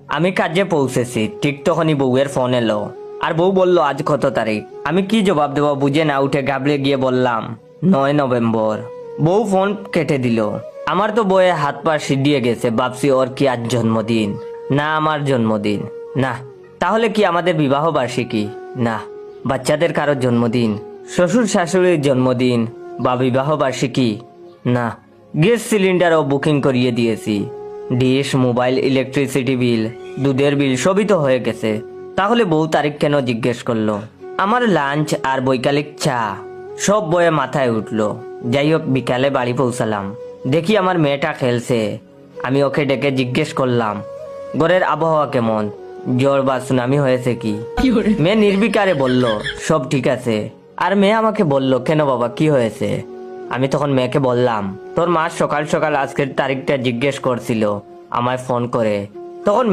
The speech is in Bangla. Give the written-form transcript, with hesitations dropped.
আমি কাজে পৌঁছেছি, ঠিক তখনই বউয়ের ফোন এলো। আর বউ বলল আজ কত তারিখ। আমি কি জবাব দেবো বুঝে না উঠে ঘাবড়ে গিয়ে বললাম 9 নভেম্বর। বউ ফোন কেটে দিল। আমার তো বয়ে হাত পা সিডিয়ে গেছে। ভাবছি ওর কি আজ জন্মদিন? না আমার জন্মদিন না। তাহলে কি আমাদের বিবাহ বার্ষিকী? না। বাচ্চাদের কারোর জন্মদিন, শ্বশুর শাশুড়ির জন্মদিন বা বিবাহ বার্ষিকী? না। গ্যাস সিলিন্ডারও বুকিং করিয়ে দিয়েছি। ডিশ, মোবাইল, ইলেকট্রিসিটি বিল, দুধের বিল সবই তো হয়ে গেছে। তাহলে বউ তারিখ কেন জিজ্ঞেস করলো? আমার লাঞ্চ আর বৈকালিক চা সব বয়ে মাথায় উঠলো। যাই হোক, বিকালে বাড়ি পৌঁছালাম। দেখি আমার মেয়েটা খেলছে। আমি ওকে ডেকে জিজ্ঞেস করলাম ঘরের আবহাওয়া কেমন, জ্বর বা সুনামি হয়েছে কি? মেয়ে নির্বিকারে বলল সব ঠিক আছে। আর মেয়ে আমাকে বলল কেন বাবা, কি হয়েছে? আমি তখন মেয়েকে বললাম তোর মা সকাল সকাল আজকের তারিখটা জিজ্ঞেস করছিল আমায় ফোন করে। তখন